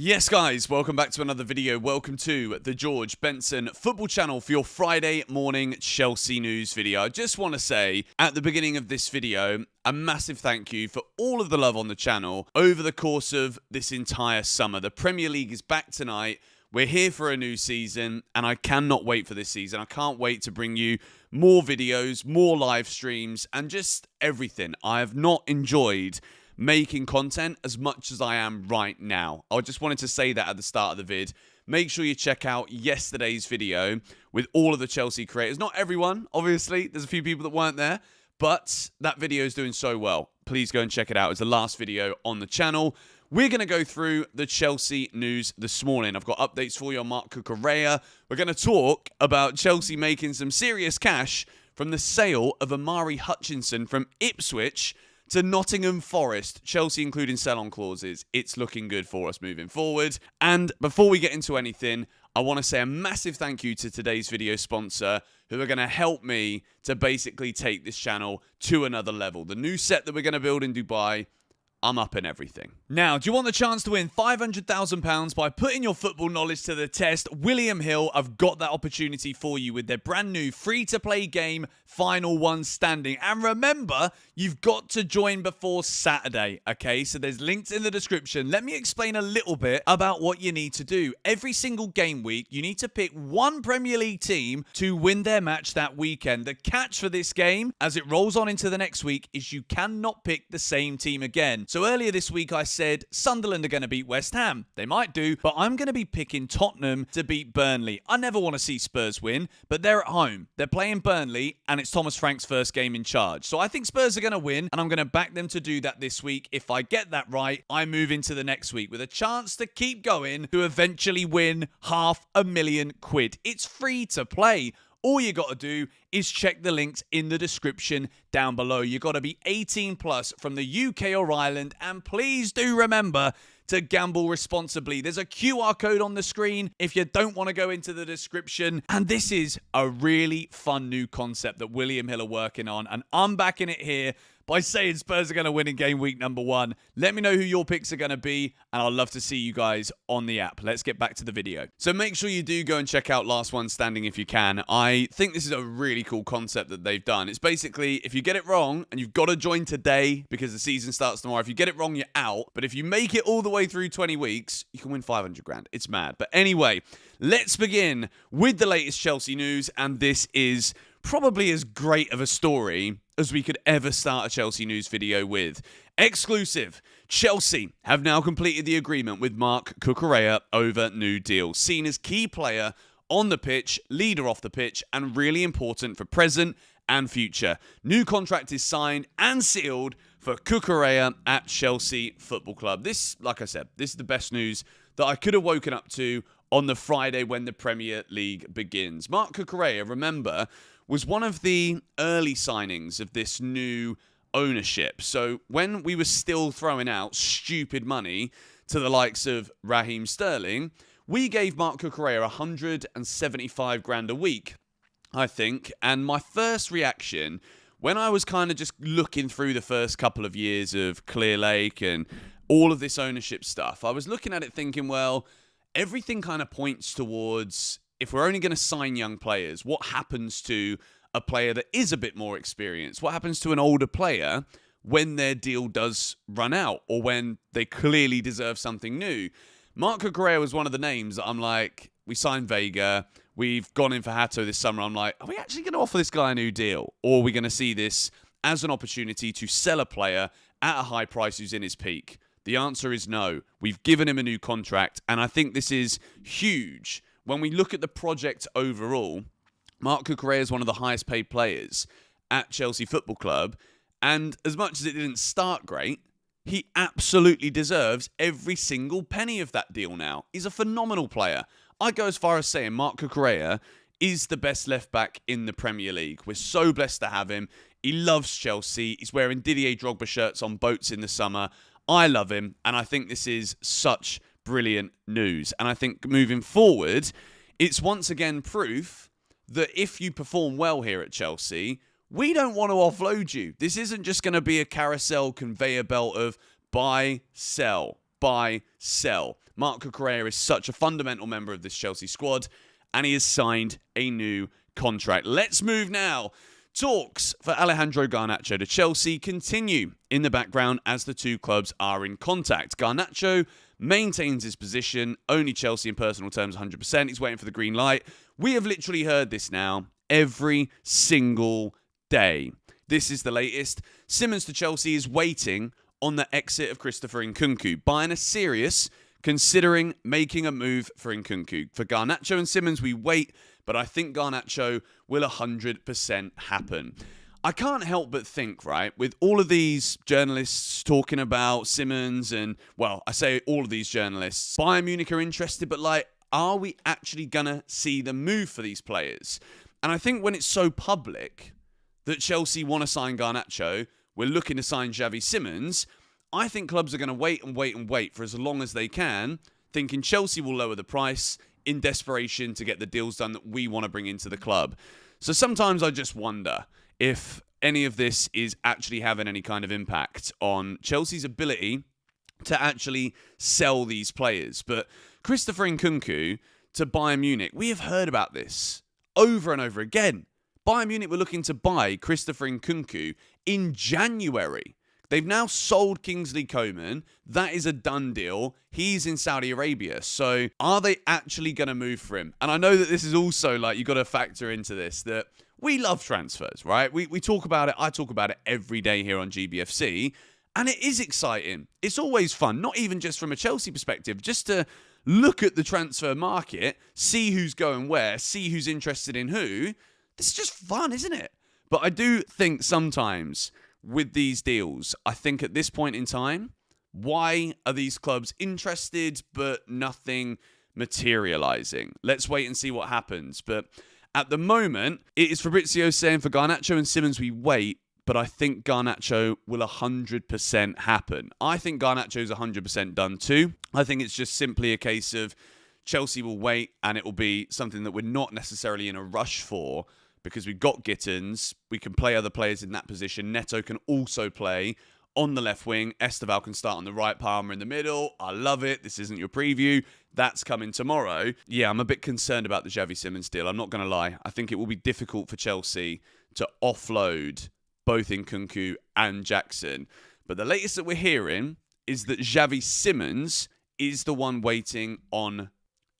Yes guys, welcome back to another video. Welcome to the George Benson Football Channel for your Friday morning Chelsea news video. I just want to say at the beginning of this video, a massive thank you for all of the love on the channel over the course of this entire summer. The Premier League is back tonight. We're here for a new season and I cannot wait for this season. I can't wait to bring you more videos, more live streams and just everything. I have not enjoyed making content as much as I am right now. I just wanted to say that at the start of the vid. Make sure you check out yesterday's video with all of the Chelsea creators. Not everyone, obviously. There's a few people that weren't there, but that video is doing so well. Please go and check it out. It's the last video on the channel. We're going to go through the Chelsea news this morning. I've got updates for you on Marc Cucurella. We're going to talk about Chelsea making some serious cash from the sale of Omari Hutchinson from Ipswich to Nottingham Forest, Chelsea including sell-on clauses. It's looking good for us moving forward. And before we get into anything, I want to say a massive thank you to today's video sponsor who are going to help me to basically take this channel to another level. The new set that we're going to build in Dubai, I'm up in everything. Now, do you want the chance to win £500,000 by putting your football knowledge to the test? William Hill have got that opportunity for you with their brand new free-to-play game, Final One Standing. And remember, you've got to join before Saturday, okay? So there's links in the description. Let me explain a little bit about what you need to do. Every single game week, you need to pick one Premier League team to win their match that weekend. The catch for this game, as it rolls on into the next week, is you cannot pick the same team again. So earlier this week, I said Sunderland are going to beat West Ham. They might do, but I'm going to be picking Tottenham to beat Burnley. I never want to see Spurs win, but they're at home. They're playing Burnley, and it's Thomas Frank's first game in charge. So I think Spurs are going to win, and I'm going to back them to do that this week. If I get that right, I move into the next week with a chance to keep going to eventually win £500,000. It's free to play. All you got to do is check the links in the description down below. You got to be 18 plus from the UK or Ireland. And please do remember to gamble responsibly. There's a QR code on the screen if you don't want to go into the description. And this is a really fun new concept that William Hill are working on. And I'm backing it here by saying Spurs are going to win in game week number 1. Let me know who your picks are going to be, and I'd love to see you guys on the app. Let's get back to the video. So make sure you do go and check out Last One Standing if you can. I think this is a really cool concept that they've done. It's basically, if you get it wrong, and you've got to join today because the season starts tomorrow, if you get it wrong, you're out. But if you make it all the way through 20 weeks, you can win 500 grand. It's mad. But anyway, let's begin with the latest Chelsea news, and this is probably as great of a story as we could ever start a Chelsea news video with. Exclusive. Chelsea have now completed the agreement with Marc Cucurella over new deal. Seen as key player on the pitch, leader off the pitch, and really important for present and future. New contract is signed and sealed for Cucurella at Chelsea Football Club. This, like I said, this is the best news that I could have woken up to on the Friday when the Premier League begins. Marc Cucurella, remember, was one of the early signings of this new ownership. So when we were still throwing out stupid money to the likes of Raheem Sterling, we gave Marc Cucurella 175 grand a week, I think. And my first reaction, when I was kind of just looking through the first couple of years of Clear Lake and all of this ownership stuff, I was looking at it thinking, well, everything kind of points towards, if we're only going to sign young players, what happens to a player that is a bit more experienced? What happens to an older player when their deal does run out or when they clearly deserve something new? Marc Cucurella was one of the names that I'm like, we signed Vega, we've gone in for Hato this summer. I'm like, are we actually going to offer this guy a new deal? Or are we going to see this as an opportunity to sell a player at a high price who's in his peak? The answer is no. We've given him a new contract, and I think this is huge. When we look at the project overall, Marc Cucurella is one of the highest paid players at Chelsea Football Club. And as much as it didn't start great, he absolutely deserves every single penny of that deal now. He's a phenomenal player. I'd go as far as saying Marc Cucurella is the best left back in the Premier League. We're so blessed to have him. He loves Chelsea. He's wearing Didier Drogba shirts on boats in the summer. I love him, and I think this is such brilliant news. And I think moving forward, it's once again proof that if you perform well here at Chelsea, we don't want to offload you. This isn't just going to be a carousel conveyor belt of buy, sell, buy, sell. Marco Correa is such a fundamental member of this Chelsea squad, and he has signed a new contract. Let's move now. Talks for Alejandro Garnacho to Chelsea continue in the background as the two clubs are in contact. Garnacho maintains his position, only Chelsea in personal terms 100%. He's waiting for the green light. We have literally heard this now every single day. This is the latest. Simmons to Chelsea is waiting on the exit of Christopher Nkunku. Bayern are serious, considering making a move for Nkunku. For Garnacho and Simmons, we wait, but I think Garnacho will 100% happen. I can't help but think, right, with all of these journalists talking about Simmons and, well, I say all of these journalists, Bayern Munich are interested, but like, are we actually going to see them move for these players? And I think when it's so public that Chelsea want to sign Garnacho, we're looking to sign Xavi Simmons, I think clubs are going to wait and wait and wait for as long as they can, thinking Chelsea will lower the price in desperation to get the deals done that we want to bring into the club. So sometimes I just wonder if any of this is actually having any kind of impact on Chelsea's ability to actually sell these players. But Christopher Nkunku to Bayern Munich, we have heard about this over and over again. Bayern Munich were looking to buy Christopher Nkunku in January. They've now sold Kingsley Coman. That is a done deal. He's in Saudi Arabia. So are they actually going to move for him? And I know that this is also like, you've got to factor into this, that we love transfers, right? We talk about it. I talk about it every day here on GBFC. And it is exciting. It's always fun, not even just from a Chelsea perspective, just to look at the transfer market, see who's going where, see who's interested in who. This is just fun, isn't it? But I do think sometimes with these deals, I think at this point in time, why are these clubs interested but nothing materializing? Let's wait and see what happens. But at the moment, it is Fabrizio saying for Garnacho and Simmons, we wait, but I think Garnacho will 100% happen. I think Garnacho's 100% done too. I think it's just simply a case of Chelsea will wait, and it will be something that we're not necessarily in a rush for, because we've got Gittins, we can play other players in that position. Neto can also play on the left wing. Esteval can start on the right, Palmer in the middle. I love it. This isn't your preview. That's coming tomorrow. Yeah, I'm a bit concerned about the Xavi Simmons deal. I'm not going to lie. I think it will be difficult for Chelsea to offload both Nkunku and Jackson. But the latest that we're hearing is that Xavi Simmons is the one waiting on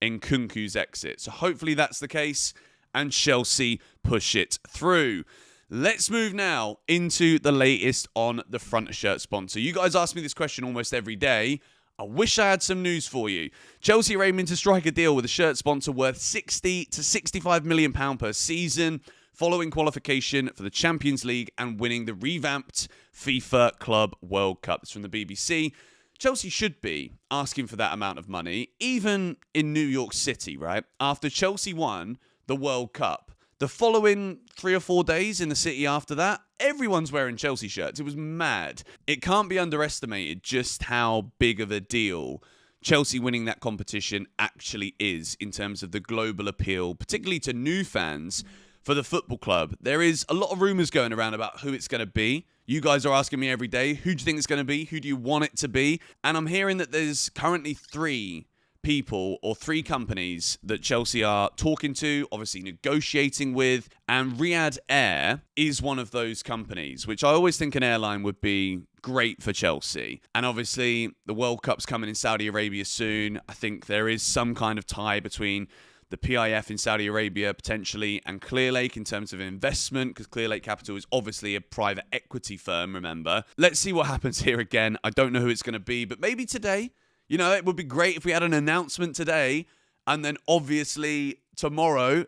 Nkunku's exit. So hopefully that's the case, and Chelsea push it through. Let's move now into the latest on the Front of Shirt sponsor. You guys ask me this question almost every day. I wish I had some news for you. Chelsea are aiming to strike a deal with a shirt sponsor worth £60 to £65 million per season, following qualification for the Champions League and winning the revamped FIFA Club World Cup. It's from the BBC. Chelsea should be asking for that amount of money, even in New York City, right? After Chelsea won the World Cup, the following 3 or 4 days in the city after that, everyone's wearing Chelsea shirts. It was mad. It can't be underestimated just how big of a deal Chelsea winning that competition actually is in terms of the global appeal, particularly to new fans for the football club. There is a lot of rumours going around about who it's going to be. You guys are asking me every day, who do you think it's going to be? Who do you want it to be? And I'm hearing that there's currently 3 people or 3 companies that Chelsea are talking to, obviously negotiating with, and Riyadh Air is one of those companies, which I always think an airline would be great for Chelsea. And obviously the World Cup's coming in Saudi Arabia soon. I think there is some kind of tie between the PIF in Saudi Arabia potentially and Clearlake in terms of investment, because Clearlake Capital is obviously a private equity firm, remember. Let's see what happens here again. I don't know who it's going to be, but maybe today. You know, it would be great if we had an announcement today, and then obviously tomorrow,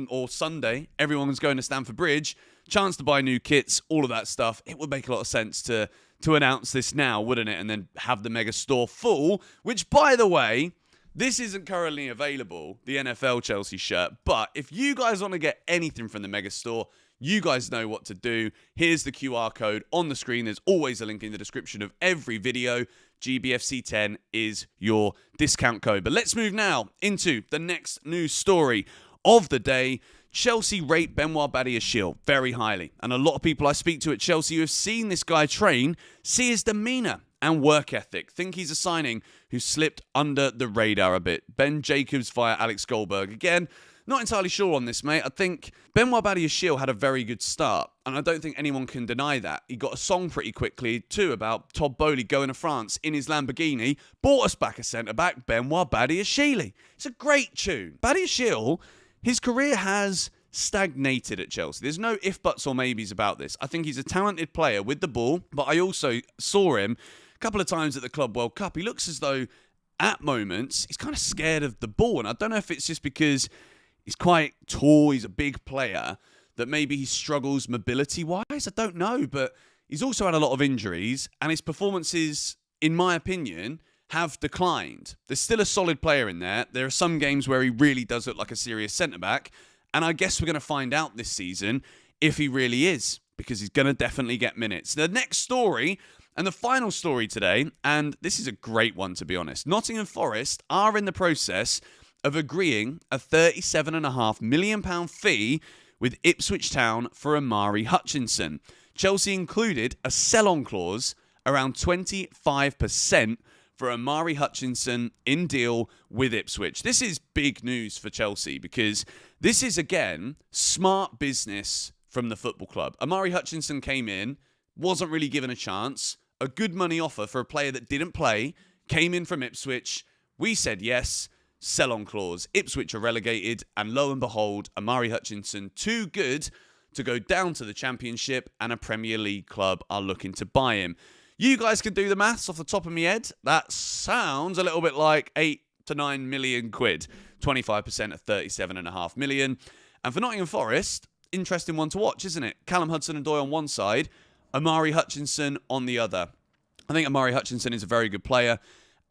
or Sunday, everyone's going to Stamford Bridge, chance to buy new kits, all of that stuff. It would make a lot of sense to announce this now, wouldn't it? And then have the mega store full, which, by the way, this isn't currently available, the NFL Chelsea shirt, but if you guys want to get anything from the mega store, you guys know what to do. Here's the QR code on the screen. There's always a link in the description of every video. GBFC10 is your discount code. But let's move now into the next news story of the day. Chelsea rate Benoit Badiashile very highly. And a lot of people I speak to at Chelsea who have seen this guy train see his demeanour and work ethic. Think he's a signing who slipped under the radar a bit. Ben Jacobs via Alex Goldberg. Again, not entirely sure on this, mate. I think Benoit Badiashile had a very good start, and I don't think anyone can deny that. He got a song pretty quickly, too, about Todd Boehly going to France in his Lamborghini, bought us back a centre-back, Benoit Badiashile. It's a great tune. Badiashile, his career has stagnated at Chelsea. There's no if, buts, or maybes about this. I think he's a talented player with the ball, but I also saw him a couple of times at the Club World Cup. He looks as though, at moments, he's kind of scared of the ball, and I don't know if it's just because he's quite tall, he's a big player, that maybe he struggles mobility-wise. I don't know, but he's also had a lot of injuries, and his performances, in my opinion, have declined. There's still a solid player in there. There are some games where he really does look like a serious centre-back, and I guess we're going to find out this season if he really is, because he's going to definitely get minutes. The next story, and the final story today, and this is a great one, to be honest. Nottingham Forest are in the process of agreeing a £37.5 million fee with Ipswich Town for Omari Hutchinson. Chelsea included a sell-on clause around 25% for Omari Hutchinson in deal with Ipswich. This is big news for Chelsea because this is, again, smart business from the football club. Omari Hutchinson came in, wasn't really given a chance, a good money offer for a player that didn't play, came in from Ipswich. We said yes. Sell-on clause. Ipswich are relegated, and lo and behold, Omari Hutchinson, too good to go down to the Championship, and a Premier League club are looking to buy him. You guys can do the maths off the top of my head. That sounds a little bit like 8 to 9 million quid. 25% of 37.5 million. And for Nottingham Forest, interesting one to watch, isn't it? Callum Hudson-Odoi on one side, Omari Hutchinson on the other. I think Omari Hutchinson is a very good player.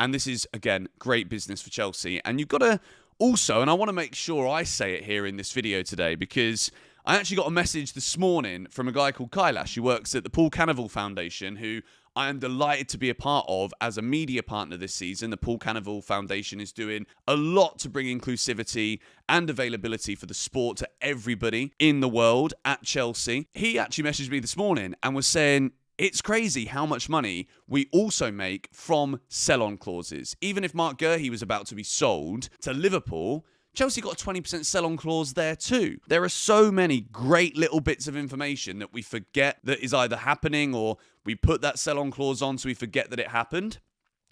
And this is, again, great business for Chelsea. And you've got to also, and I want to make sure I say it here in this video today, because I actually got a message this morning from a guy called Kailash, who works at the Paul Cannavale Foundation, who I am delighted to be a part of as a media partner this season. The Paul Cannavale Foundation is doing a lot to bring inclusivity and availability for the sport to everybody in the world at Chelsea. He actually messaged me this morning and was saying, it's crazy how much money we also make from sell-on clauses. Even if Mark Guehi was about to be sold to Liverpool, Chelsea got a 20% sell-on clause there too. There are so many great little bits of information that we forget that is either happening, or we put that sell-on clause on so we forget that it happened.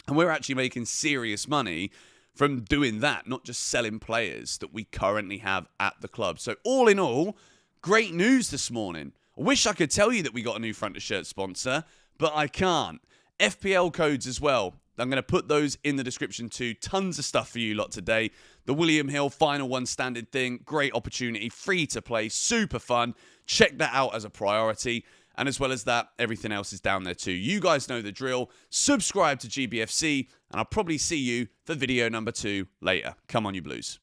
And we're actually making serious money from doing that, not just selling players that we currently have at the club. So all in all, great news this morning. I wish I could tell you that we got a new front-of-shirt sponsor, but I can't. FPL codes as well. I'm going to put those in the description too. Tons of stuff for you lot today. The William Hill final one standing thing. Great opportunity. Free to play. Super fun. Check that out as a priority. And as well as that, everything else is down there too. You guys know the drill. Subscribe to GBFC, and I'll probably see you for video number 2 later. Come on, you Blues.